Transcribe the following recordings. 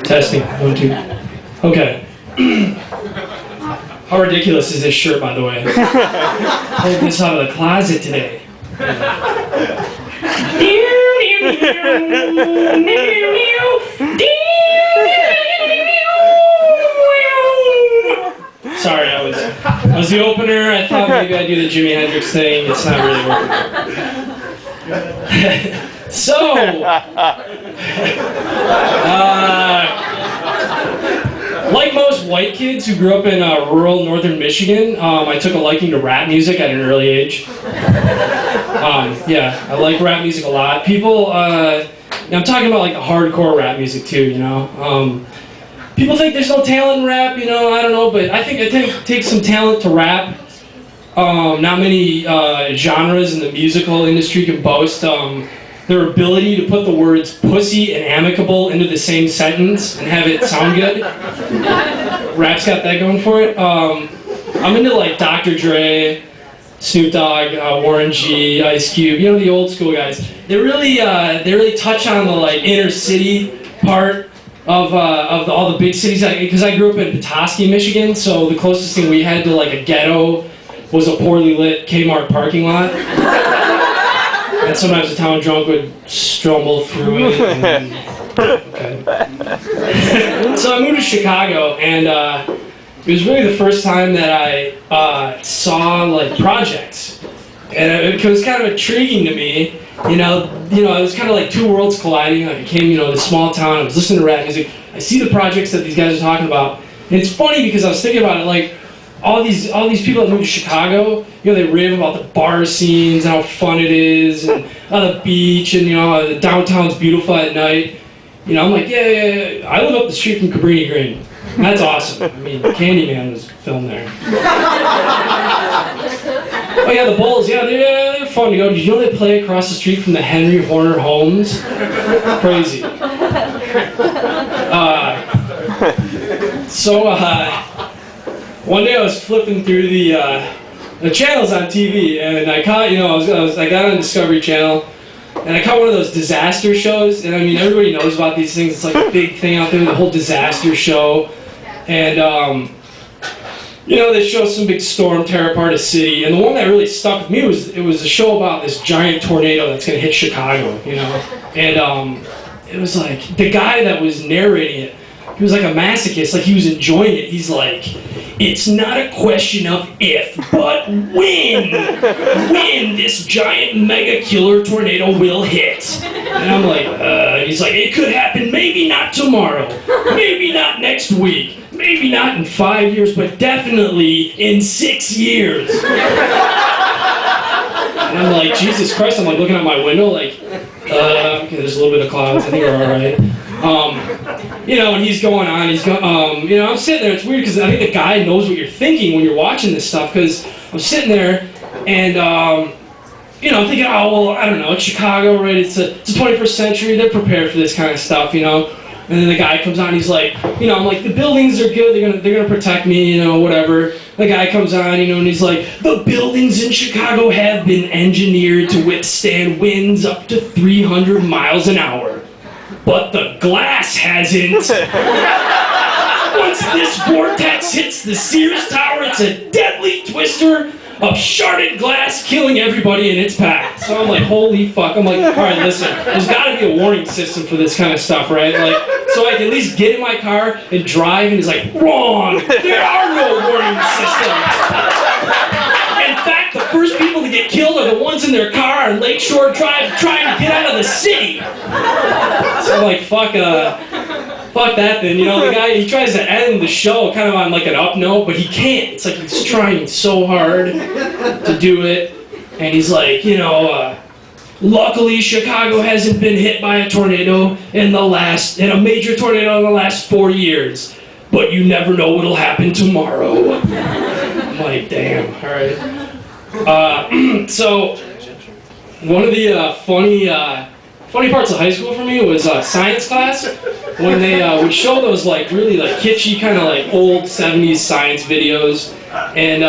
Testing. 1, 2. Okay. How ridiculous is this shirt, by the way? Pulled this out of the closet today. Sorry, I was the opener. I thought maybe I'd do the Jimi Hendrix thing. It's not really working. So, like most white kids who grew up in rural northern Michigan, I took a liking to rap music at an early age. Yeah, I like rap music a lot. People, I'm talking about like the hardcore rap music too, you know. People think there's no talent in rap, you know, I don't know, but I think it takes some talent to rap. Not many genres in the musical industry can boast their ability to put the words pussy and amicable into the same sentence and have it sound good. Rap's got that going for it. I'm into like Dr. Dre, Snoop Dogg, Warren G, Ice Cube, you know, the old school guys. They really touch on the like inner city part of all the big cities. Because I grew up in Petoskey, Michigan, so the closest thing we had to like a ghetto was a poorly lit Kmart parking lot. And sometimes the town drunk would stumble through it. And, okay. So I moved to Chicago, and it was really the first time that I saw like projects, and it was kind of intriguing to me. You know, it was kind of like two worlds colliding. I came, this small town. I was listening to rap music. I see the projects that these guys are talking about, and it's funny because I was thinking about it like. All these people that moved to Chicago, they rave about the bar scenes, how fun it is, and on the beach, and the downtown's beautiful at night. I'm like, yeah. I live up the street from Cabrini Green. That's awesome. I mean, Candyman was filmed there. Oh yeah, the Bulls. Yeah, they're fun to go. Did you know they play across the street from the Henry Horner Homes? Crazy. One day I was flipping through the channels on TV, and I caught, I got on Discovery Channel, and I caught one of those disaster shows. And I mean, everybody knows about these things. It's like a big thing out there, the whole disaster show. And they show some big storm tear apart a city. And the one that really stuck with me was a show about this giant tornado that's gonna hit Chicago. And it was like the guy that was narrating it. He was like a masochist, like he was enjoying it. He's like, it's not a question of if, but when this giant mega killer tornado will hit. And I'm like, he's like, it could happen, maybe not tomorrow, maybe not next week, maybe not in 5 years, but definitely in 6 years. And I'm like, Jesus Christ, I'm like looking out my window like, okay, there's a little bit of clouds, I think we're all right. And he's going on, I'm sitting there, it's weird because I think the guy knows what you're thinking when you're watching this stuff, because I'm sitting there and, I'm thinking, oh, well, I don't know, it's Chicago, right, it's the 21st century, they're prepared for this kind of stuff, and then the guy comes on, he's like, I'm like, the buildings are good, they're gonna protect me, whatever. The guy comes on, and he's like, the buildings in Chicago have been engineered to withstand winds up to 300 miles an hour. But the glass hasn't. Once this vortex hits the Sears Tower, it's a deadly twister of sharded glass, killing everybody in its path. So I'm like, holy fuck. I'm like, all right, listen, there's got to be a warning system for this kind of stuff, right? Like, so I can at least get in my car and drive, and it's like, wrong. There are no warning systems. In fact, the first people to get killed are the ones in their car on Lakeshore Drive trying to get out of the city. So I'm like, fuck that then. The guy, he tries to end the show kind of on like an up note, but he can't. It's like he's trying so hard to do it. And he's like, luckily Chicago hasn't been hit by a tornado in a major tornado in the last 4 years. But you never know what'll happen tomorrow. I'm like, damn, all right. So one of the funny parts of high school for me was science class, when they would show those like really like kitschy kind of like old 70s science videos, and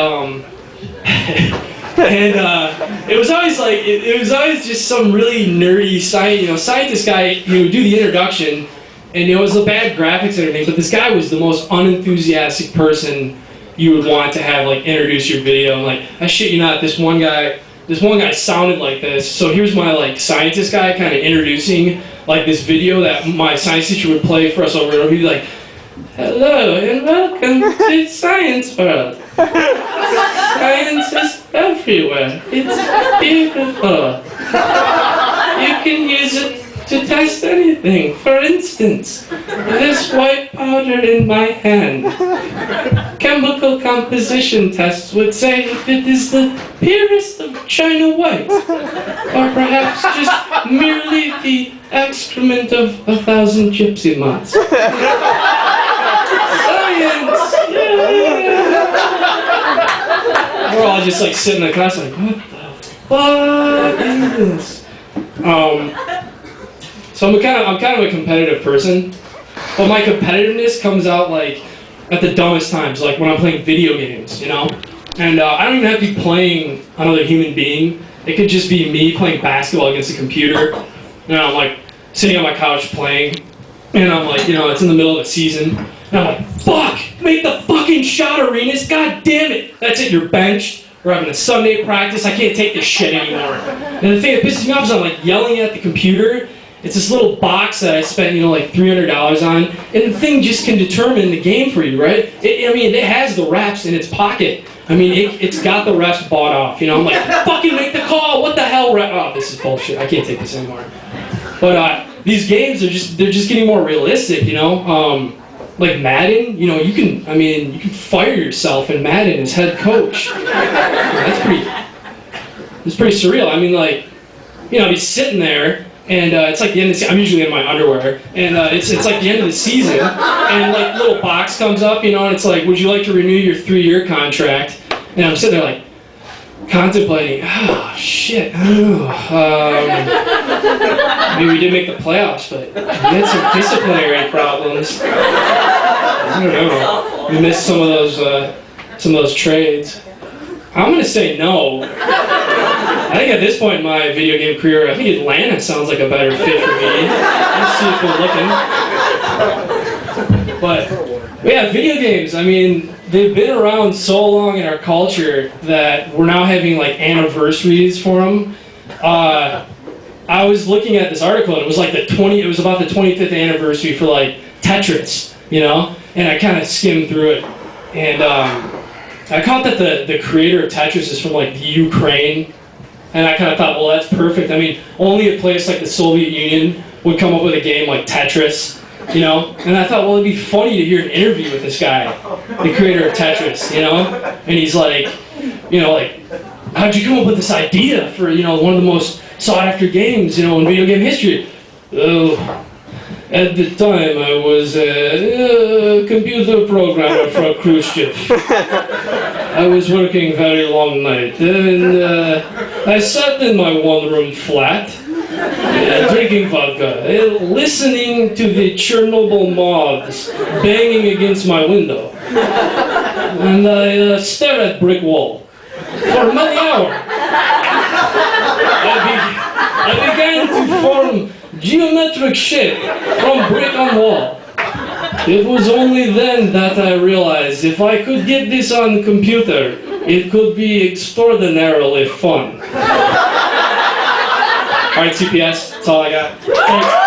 it was always like it was always just some really nerdy scientist guy who would do the introduction, And it was the bad graphics and everything, but this guy was the most unenthusiastic person you would want to have like introduce your video. And like, I shit you not, this one guy sounded like this. So here's my like scientist guy kind of introducing like this video that my science teacher would play for us over and over. He'd be like, "Hello and welcome to Science World. Science is everywhere. It's beautiful. You can use it to test anything. For instance, this white powder in my hand. Chemical composition tests would say if it is the purest of China white, or perhaps just merely the excrement of 1,000 gypsy moths. Science! Yeah. We're all just like sitting in the class like, what the fuck is this? So I'm kind of a competitive person, but my competitiveness comes out like at the dumbest times, like when I'm playing video games, you know? And I don't even have to be playing another human being. It could just be me playing basketball against a computer. And I'm like sitting on my couch playing, and I'm like, you know, it's in the middle of a season, and I'm like, fuck, make the fucking shot, Arenas, god damn it. That's it, you're benched. We're having a Sunday practice, I can't take this shit anymore. And the thing that pisses me off is I'm like yelling at the computer. It's this little box that I spent, you know, like $300 on, and the thing just can determine the game for you, right? It has the refs in its pocket. I mean, it's got the refs bought off, you know? I'm like, fucking make the call, what the hell, ref? Oh, this is bullshit, I can't take this anymore. But these games, they're just getting more realistic, you know? Like Madden, you know, you can fire yourself in Madden as head coach. That's pretty surreal. I mean, like, you know, I'd be sitting there, and it's like the end of the season. I'm usually in my underwear, and it's like the end of the season, and like little box comes up, you know, and it's like, would you like to renew your 3-year contract? And I'm sitting there like contemplating. Oh shit. Maybe we did make the playoffs, but we had some disciplinary problems. I don't know. We missed some of those trades. I'm gonna say no. I think at this point in my video game career, I think Atlanta sounds like a better fit for me. Let's see if we're looking. But yeah, video games, I mean, they've been around so long in our culture that we're now having like anniversaries for them. I was looking at this article, and it was like it was about the 25th anniversary for like Tetris, you know? And I kind of skimmed through it, and I caught that the creator of Tetris is from like the Ukraine. And I kind of thought, well, that's perfect. I mean, only a place like the Soviet Union would come up with a game like Tetris, you know? And I thought, well, it'd be funny to hear an interview with this guy, the creator of Tetris, you know? And he's like, you know, like, how'd you come up with this idea for, you know, one of the most sought-after games, you know, in video game history? Oh, at the time, I was a computer programmer for Khrushchev. I was working very long night, and I sat in my one-room flat, drinking vodka, listening to the Chernobyl moths banging against my window. And I stared at brick wall for many hours. I began to form geometric shape from brick on wall. It was only then that I realized if I could get this on the computer, it could be extraordinarily fun. Alright, CPS, that's all I got. Thanks.